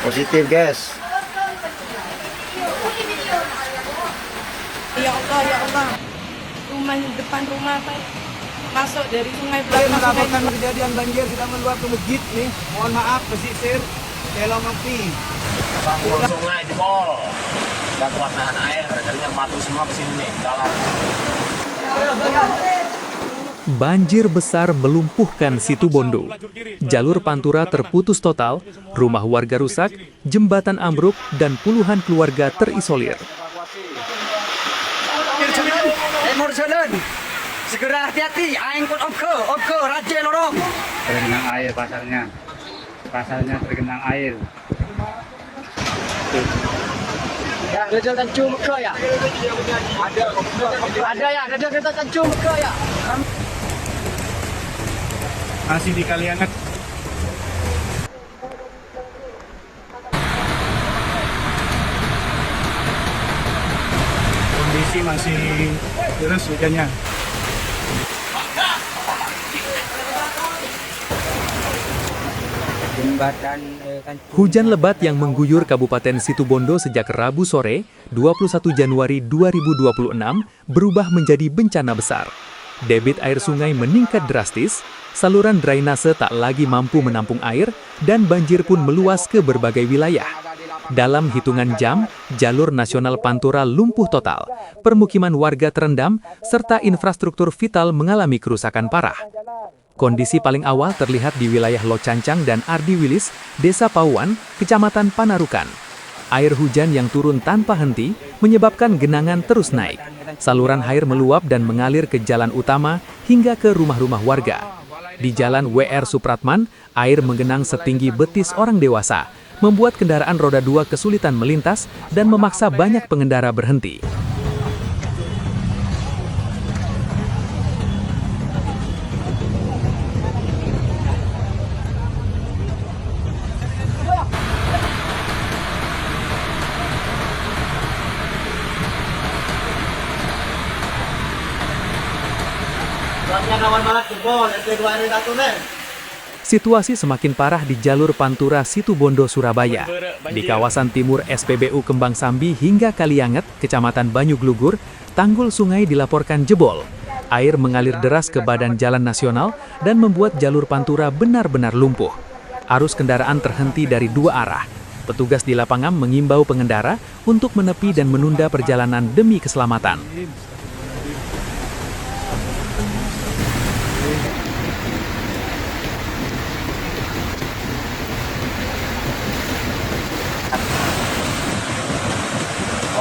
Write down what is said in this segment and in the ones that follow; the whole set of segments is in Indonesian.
Positif, guys. Ya Allah, ya Allah. Rumah depan rumah Pak. Masuk dari sungai Saya belakang melaporkan sungai. kejadian banjir sudah meluap ke masjid nih. Mohon maaf pesisir Telang Api. Bangun sungai jebol, nggak kuat nahan air, jadinya patuh semua ke sini nih, dalam. Banjir besar melumpuhkan Situbondo. Jalur pantura terputus total, rumah warga rusak, jembatan ambruk, dan puluhan keluarga terisolir. Emor jalan. Segera hati-hati, aing kot oke, rajin lorong. Tergenang air pasarnya. Pasarnya tergenang air. Ya, Rajal Tanjung ke ya? Ada ya, Rajal Tanjung ke ya? Masih di Kalianget. Kondisi masih deras hujannya. Hujan lebat yang mengguyur Kabupaten Situbondo sejak Rabu sore, 21 Januari 2026, berubah menjadi bencana besar. Debit air sungai meningkat drastis, saluran drainase tak lagi mampu menampung air, dan banjir pun meluas ke berbagai wilayah. Dalam hitungan jam, jalur nasional Pantura lumpuh total, permukiman warga terendam, serta infrastruktur vital mengalami kerusakan parah. Kondisi paling awal terlihat di wilayah Locancang dan Ardi Wilis, Desa Pauan, Kecamatan Panarukan. Air hujan yang turun tanpa henti menyebabkan genangan terus naik. Saluran air meluap dan mengalir ke jalan utama hingga ke rumah-rumah warga. Di jalan WR Supratman, air menggenang setinggi betis orang dewasa, membuat kendaraan roda 2 kesulitan melintas dan memaksa banyak pengendara berhenti. Situasi semakin parah di jalur Pantura Situbondo, Surabaya. Di kawasan timur SPBU Kembang Sambi hingga Kalianget, Kecamatan Banyuglugur, tanggul sungai dilaporkan jebol. Air mengalir deras ke badan jalan nasional dan membuat jalur Pantura benar-benar lumpuh. Arus kendaraan terhenti dari dua arah. Petugas di lapangan mengimbau pengendara untuk menepi dan menunda perjalanan demi keselamatan.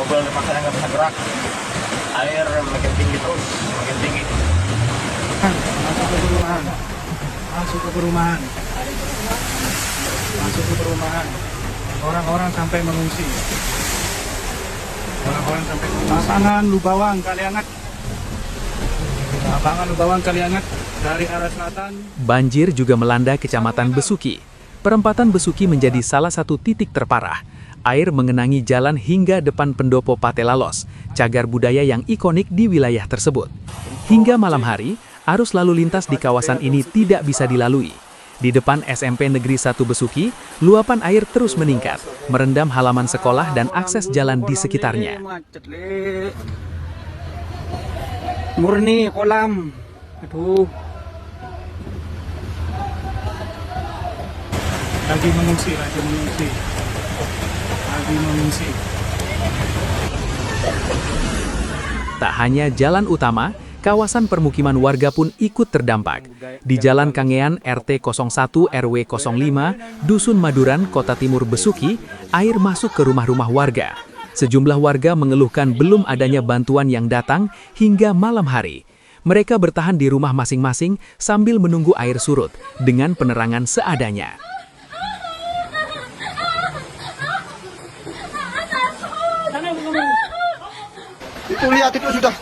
Mobil terpaksa nggak bisa gerak, air makin tinggi terus, makin tinggi. Masuk ke perumahan. Masuk ke perumahan. Masuk ke perumahan. Orang-orang sampai mengungsi. Orang-orang sampai mengungsi. Lapangan Lubawang, Kalianget. Lapangan Lubawang, Kalianget. Dari arah selatan. Banjir juga melanda Kecamatan Besuki. Perempatan Besuki menjadi salah satu titik terparah. Air mengenangi jalan hingga depan pendopo Patelalos, cagar budaya yang ikonik di wilayah tersebut. Hingga malam hari, arus lalu lintas di kawasan ini tidak bisa dilalui. Di depan SMP Negeri 1 Besuki, luapan air terus meningkat, merendam halaman sekolah dan akses jalan di sekitarnya. Murni kolam. Aduh. Lagi mengungsi. Tak hanya jalan utama, kawasan permukiman warga pun ikut terdampak. Di Jalan Kangean RT 01 RW 05, Dusun Maduran, Kota Timur Besuki, air masuk ke rumah-rumah warga. Sejumlah warga mengeluhkan belum adanya bantuan yang datang hingga malam hari. Mereka bertahan di rumah masing-masing sambil menunggu air surut dengan penerangan seadanya. Itu lihat itu sudah.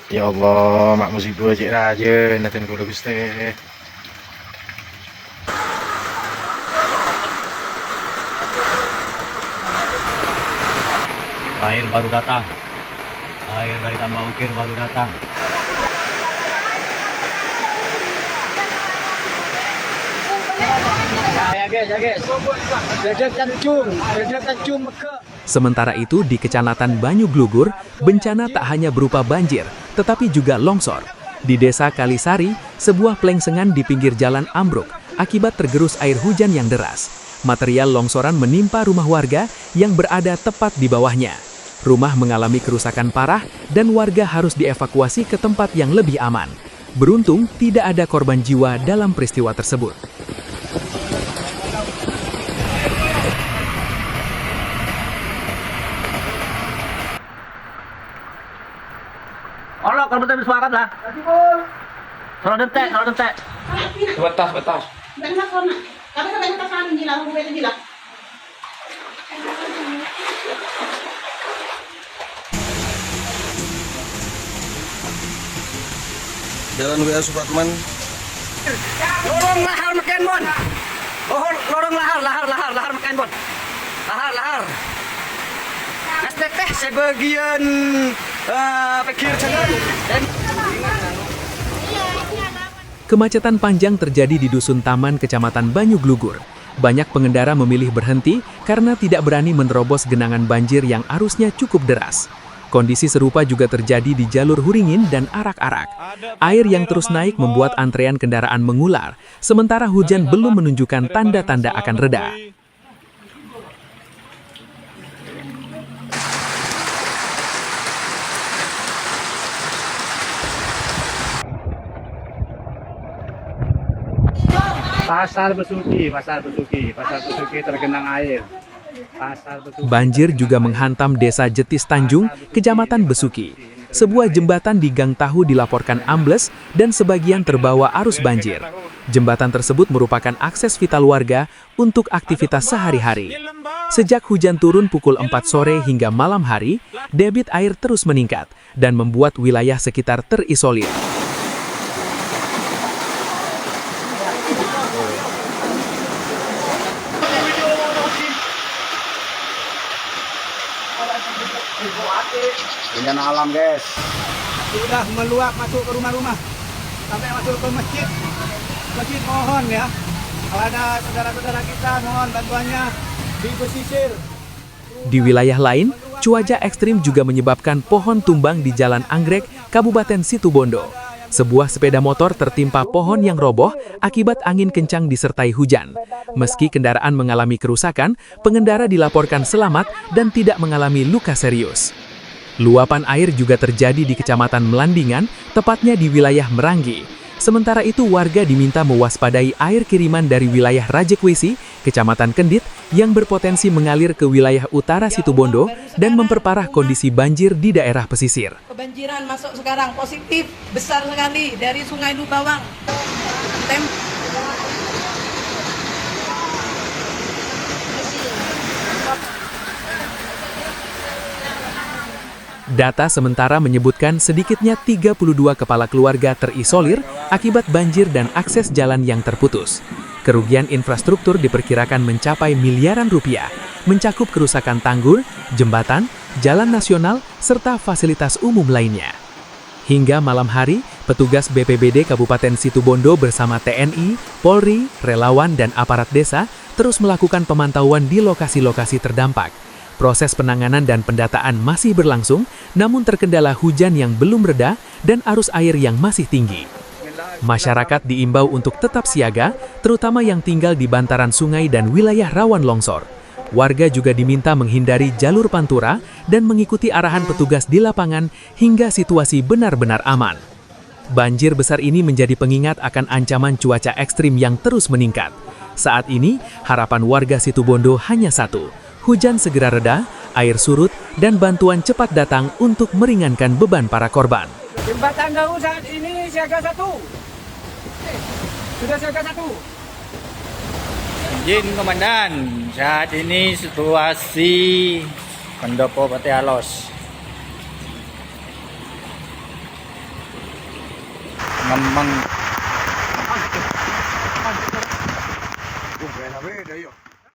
Ya Allah, mak musibah cik raja, nanti kudu Gusti. Air baru datang. Air dari tambah ukir baru datang. Ya guys. Dekat Cum Mekah. Sementara itu, di Kecamatan Banyu Glugur, bencana tak hanya berupa banjir, tetapi juga longsor. Di Desa Kalisari, sebuah pelengsengan di pinggir jalan ambruk akibat tergerus air hujan yang deras. Material longsoran menimpa rumah warga yang berada tepat di bawahnya. Rumah mengalami kerusakan parah dan warga harus dievakuasi ke tempat yang lebih aman. Beruntung, tidak ada korban jiwa dalam peristiwa tersebut. Allah kalau betul suara lah. Kalau detek. Batas. Jalan WA Supratman. Lorong lahar makan bon. Oh, lorong lahar makan bon. Lahar. Teh sebagian pikir jalan. Kemacetan panjang terjadi di Dusun Taman, Kecamatan Banyu Glugur. Banyak pengendara memilih berhenti karena tidak berani menerobos genangan banjir yang arusnya cukup deras. Kondisi serupa juga terjadi di jalur Huringin dan Arak-Arak. Air yang terus naik membuat antrean kendaraan mengular, sementara hujan belum menunjukkan tanda-tanda akan reda. Pasar Besuki tergenang air. Banjir juga menghantam Desa Jetis Tanjung, Kecamatan Besuki. Sebuah jembatan di Gang Tahu dilaporkan ambles dan sebagian terbawa arus banjir. Jembatan tersebut merupakan akses vital warga untuk aktivitas sehari-hari. Sejak hujan turun pukul 4 sore hingga malam hari, debit air terus meningkat dan membuat wilayah sekitar terisolir. Bencana alam guys. Sudah meluap masuk ke rumah-rumah. Sampai masuk ke masjid. Masjid mohon ya. Kalau ada saudara-saudara kita mohon bantuannya di pesisir. Di wilayah lain, cuaca ekstrim juga menyebabkan pohon tumbang di Jalan Anggrek, Kabupaten Situbondo. Sebuah sepeda motor tertimpa pohon yang roboh akibat angin kencang disertai hujan. Meski kendaraan mengalami kerusakan, pengendara dilaporkan selamat dan tidak mengalami luka serius. Luapan air juga terjadi di Kecamatan Melandingan, tepatnya di wilayah Meranggi. Sementara itu warga diminta mewaspadai air kiriman dari wilayah Rajekwesi, Kecamatan Kendit, yang berpotensi mengalir ke wilayah utara Situbondo dan memperparah kondisi banjir di daerah pesisir. Kebanjiran masuk sekarang positif besar sekali dari Sungai Lubawang. Data sementara menyebutkan sedikitnya 32 kepala keluarga terisolir akibat banjir dan akses jalan yang terputus. Kerugian infrastruktur diperkirakan mencapai miliaran rupiah, mencakup kerusakan tanggul, jembatan, jalan nasional, serta fasilitas umum lainnya. Hingga malam hari, petugas BPBD Kabupaten Situbondo bersama TNI, Polri, relawan, dan aparat desa terus melakukan pemantauan di lokasi-lokasi terdampak. Proses penanganan dan pendataan masih berlangsung, namun terkendala hujan yang belum reda dan arus air yang masih tinggi. Masyarakat diimbau untuk tetap siaga, terutama yang tinggal di bantaran sungai dan wilayah rawan longsor. Warga juga diminta menghindari jalur pantura dan mengikuti arahan petugas di lapangan hingga situasi benar-benar aman. Banjir besar ini menjadi pengingat akan ancaman cuaca ekstrim yang terus meningkat. Saat ini, harapan warga Situbondo hanya satu: hujan segera reda, air surut, dan bantuan cepat datang untuk meringankan beban para korban. Jembatan Tahu saat ini siaga 1. Sudah siaga 1. Izin Komandan, saat ini situasi Pendopo Pati Alos. Ngembang.